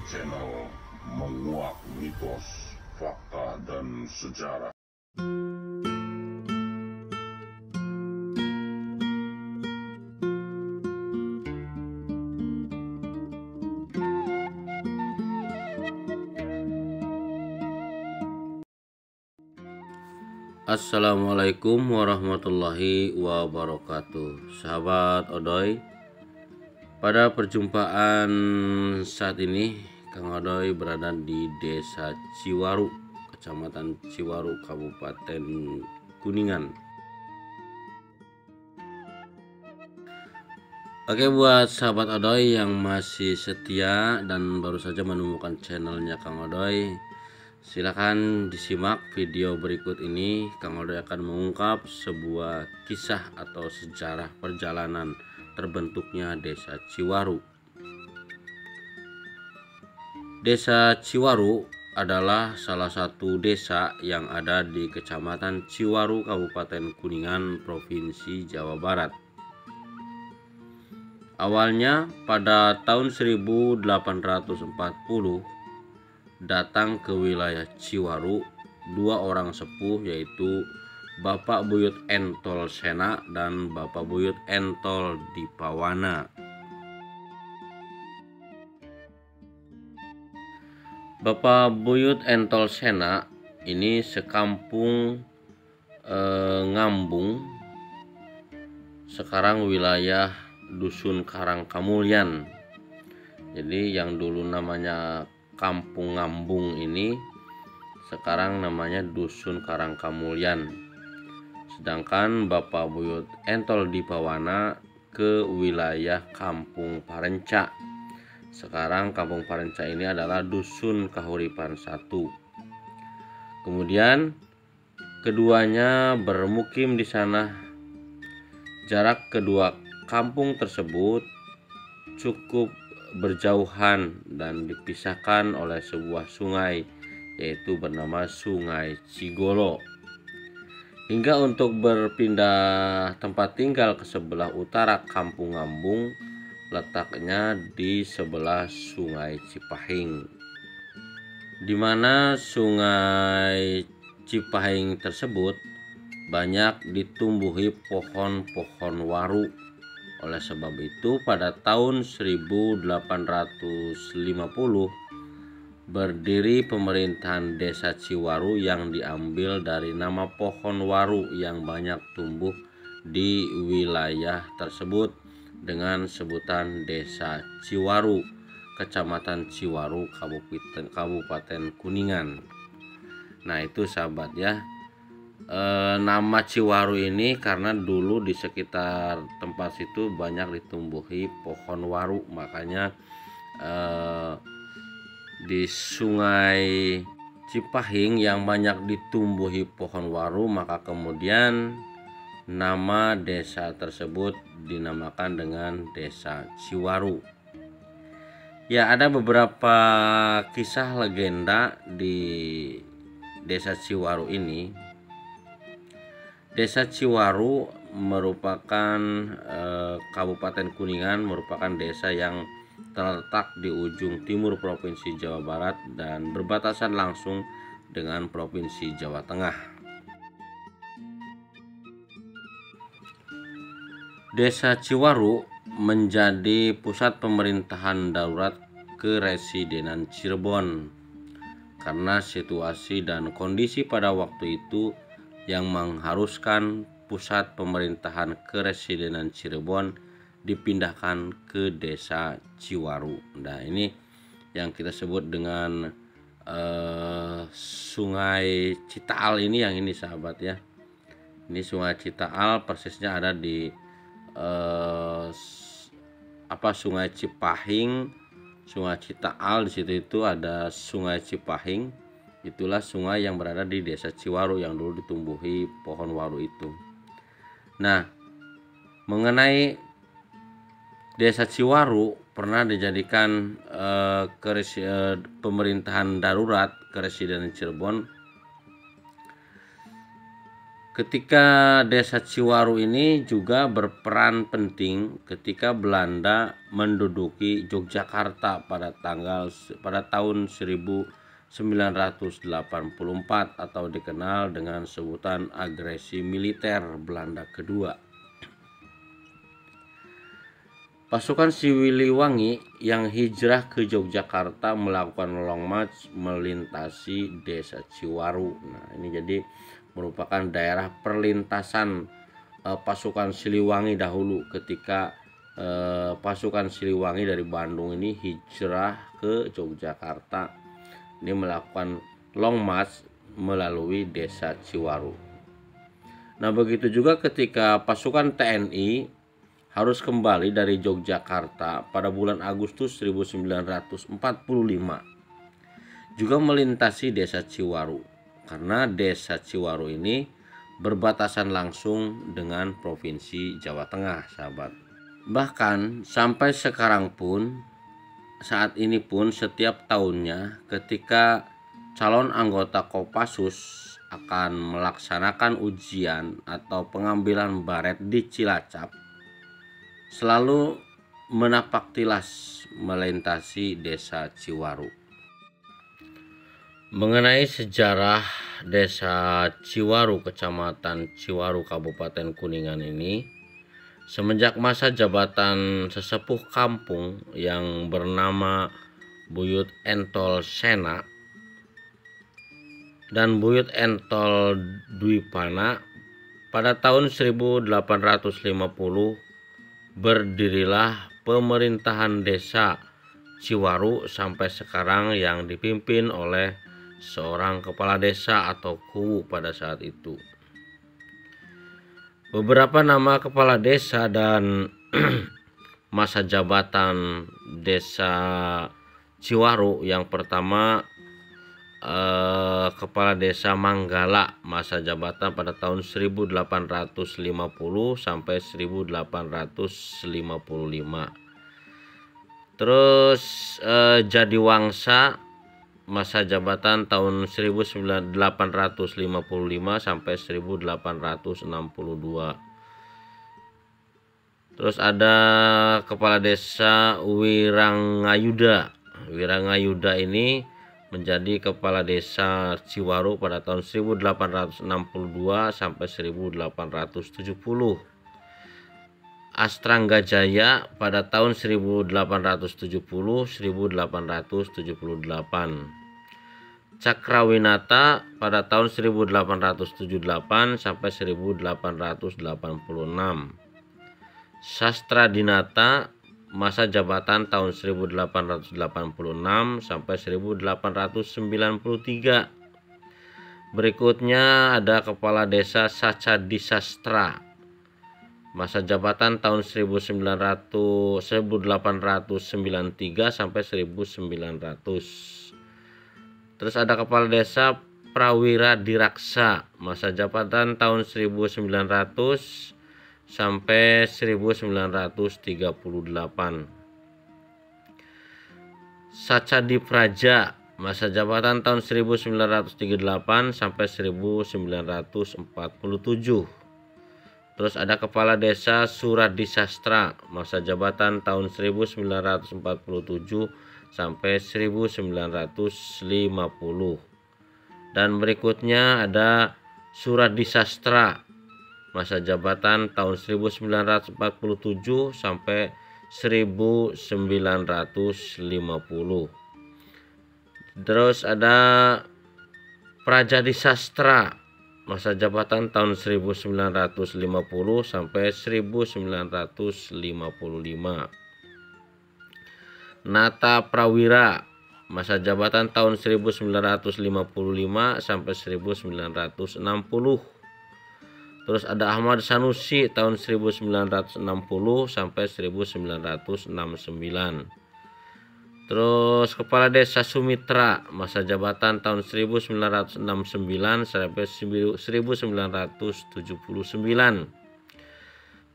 channel menguak mitos, fakta, dan sejarah. Assalamualaikum warahmatullahi wabarakatuh. Sahabat Odoy, pada perjumpaan saat ini Kang Odoy berada di Desa Ciwaru, Kecamatan Ciwaru, Kabupaten Kuningan. Oke, buat sahabat Odoy yang masih setia dan baru saja menemukan channelnya Kang Odoy, silakan disimak video berikut ini. Kang Odoy akan mengungkap sebuah kisah atau sejarah perjalanan terbentuknya Desa Ciwaru. Desa Ciwaru adalah salah satu desa yang ada di Kecamatan Ciwaru, Kabupaten Kuningan, Provinsi Jawa Barat. Awalnya pada tahun 1840 datang ke wilayah Ciwaru dua orang sepuh, yaitu Bapak Buyut Entol Sena dan Bapak Buyut Entol Dipawana. Bapak Buyut Entol Sena ini sekampung Ngambung, sekarang wilayah Dusun Karangkamulyan. Jadi yang dulu namanya Kampung Ngambung ini sekarang namanya Dusun Karangkamulyan. Sedangkan Bapak Buyut Entol Dipawana ke wilayah Kampung Parenca. Sekarang Kampung Parenca ini adalah Dusun Kahuripan 1. Kemudian keduanya bermukim di sana. Jarak kedua kampung tersebut cukup berjauhan dan dipisahkan oleh sebuah sungai, yaitu bernama Sungai Cigolo. Hingga untuk berpindah tempat tinggal ke sebelah utara Kampung Ngambung, letaknya di sebelah Sungai Cipahing, di mana Sungai Cipahing tersebut banyak ditumbuhi pohon-pohon waru. Oleh sebab itu pada tahun 1850 berdiri pemerintahan Desa Ciwaru yang diambil dari nama pohon waru yang banyak tumbuh di wilayah tersebut dengan sebutan Desa Ciwaru, Kecamatan Ciwaru, Kabupaten Kuningan. Nah itu sahabat ya, nama Ciwaru ini karena dulu di sekitar tempat situ banyak ditumbuhi pohon waru, makanya di Sungai Cipahing yang banyak ditumbuhi pohon waru, maka kemudian nama desa tersebut dinamakan dengan Desa Ciwaru. Ya, ada beberapa kisah legenda di Desa Ciwaru ini. Desa Ciwaru merupakan Kabupaten Kuningan, merupakan desa yang terletak di ujung timur Provinsi Jawa Barat dan berbatasan langsung dengan Provinsi Jawa Tengah. Desa Ciwaru menjadi pusat pemerintahan darurat Keresidenan Cirebon karena situasi dan kondisi pada waktu itu yang mengharuskan pusat pemerintahan Keresidenan Cirebon dipindahkan ke Desa Ciwaru. Nah ini yang kita sebut dengan Sungai Citaal ini, yang ini sahabat ya. Ini Sungai Citaal persisnya ada di Sungai Cipahing, Sungai Citaal, di situ itu ada Sungai Cipahing. Itulah sungai yang berada di Desa Ciwaru yang dulu ditumbuhi pohon waru itu. Nah, mengenai Desa Ciwaru pernah dijadikan pemerintahan darurat Keresidenan Cirebon Ketika Desa Ciwaru ini juga berperan penting ketika Belanda menduduki Yogyakarta pada tahun 1984 atau dikenal dengan sebutan agresi militer Belanda kedua. Pasukan Siliwangi yang hijrah ke Yogyakarta melakukan long march melintasi Desa Ciwaru. Nah, ini jadi merupakan daerah perlintasan pasukan Siliwangi dahulu ketika pasukan Siliwangi dari Bandung ini hijrah ke Yogyakarta. Ini melakukan long march melalui Desa Ciwaru. Nah, begitu juga ketika pasukan TNI harus kembali dari Yogyakarta pada bulan Agustus 1945 juga melintasi Desa Ciwaru. Karena Desa Ciwaru ini berbatasan langsung dengan Provinsi Jawa Tengah, sahabat. Bahkan sampai sekarang pun, saat ini pun setiap tahunnya ketika calon anggota Kopassus akan melaksanakan ujian atau pengambilan baret di Cilacap, selalu menapak tilas melintasi Desa Ciwaru. Mengenai sejarah Desa Ciwaru, Kecamatan Ciwaru, Kabupaten Kuningan ini, semenjak masa jabatan sesepuh kampung yang bernama Buyut Entol Sena dan Buyut Entol Dwipana, pada tahun 1850 berdirilah pemerintahan Desa Ciwaru sampai sekarang yang dipimpin oleh seorang kepala desa atau kuwu pada saat itu. Beberapa nama kepala desa dan masa jabatan Desa Ciwaru. Yang pertama, Kepala Desa Manggala, masa jabatan pada tahun 1850 sampai 1855. Terus Jadiwangsa, masa jabatan tahun 1855 sampai 1862. Terus ada Kepala Desa Wirangayuda. Wirangayuda ini menjadi Kepala Desa Ciwaru pada tahun 1862 sampai 1870. Astranggajaya pada tahun 1870-1878. Cakrawinata pada tahun 1878 sampai 1886. Sastradinata, masa jabatan tahun 1886 sampai 1893. Berikutnya ada Kepala Desa Sacadisastra, masa jabatan tahun 1893 sampai 1900. Terus ada Kepala Desa Prawira Diraksa, masa jabatan tahun 1900 sampai 1938. Sacadipraja, masa jabatan tahun 1938 sampai 1947. Terus ada Kepala Desa Suradisastra, masa jabatan tahun 1947 sampai 1950. Dan berikutnya ada Suradisastra, masa jabatan tahun 1947 sampai 1950. Terus ada Prajadisastra, masa jabatan tahun 1950 sampai 1955. Nata Prawira, masa jabatan tahun 1955 sampai 1960. Terus ada Ahmad Sanusi tahun 1960 sampai 1969. Terus Kepala Desa Sumitra, masa jabatan tahun 1969 sampai 1979.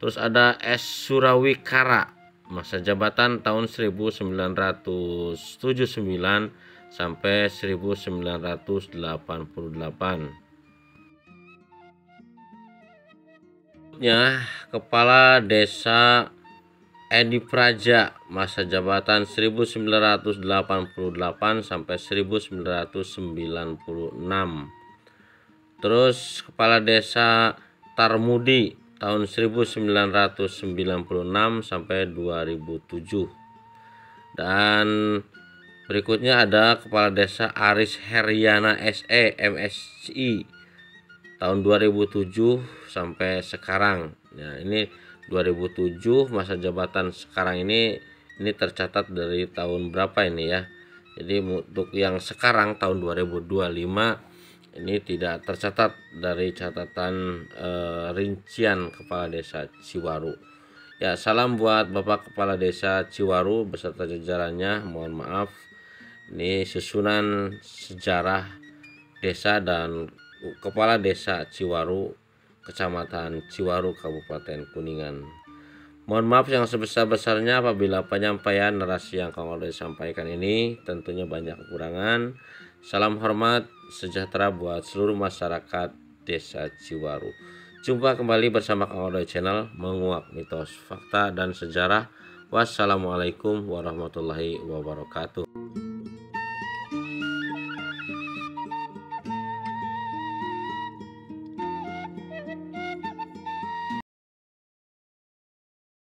Terus ada S. Surawikara, masa jabatan tahun 1979 sampai 1988. Berikutnya, Kepala Desa Edi Praja, masa jabatan 1988 sampai 1996. Terus Kepala Desa Tarmudi tahun 1996 sampai 2007. Dan berikutnya ada Kepala Desa Aris Heriana SE MSI tahun 2007 sampai sekarang. Ya, ini 2007, masa jabatan sekarang ini tercatat dari tahun berapa ini ya. Jadi untuk yang sekarang tahun 2025 ini tidak tercatat dari catatan rincian Kepala Desa Ciwaru. Ya, salam buat Bapak Kepala Desa Ciwaru beserta jajarannya. Mohon maaf, ini susunan sejarah desa dan Kepala Desa Ciwaru, Kecamatan Ciwaru, Kabupaten Kuningan. Mohon maaf yang sebesar-besarnya apabila penyampaian narasi yang Kang Odo sampaikan ini tentunya banyak kekurangan. Salam hormat, sejahtera buat seluruh masyarakat Desa Ciwaru. Jumpa kembali bersama Kang Odo Channel, menguak mitos, fakta, dan sejarah. Wassalamualaikum warahmatullahi wabarakatuh.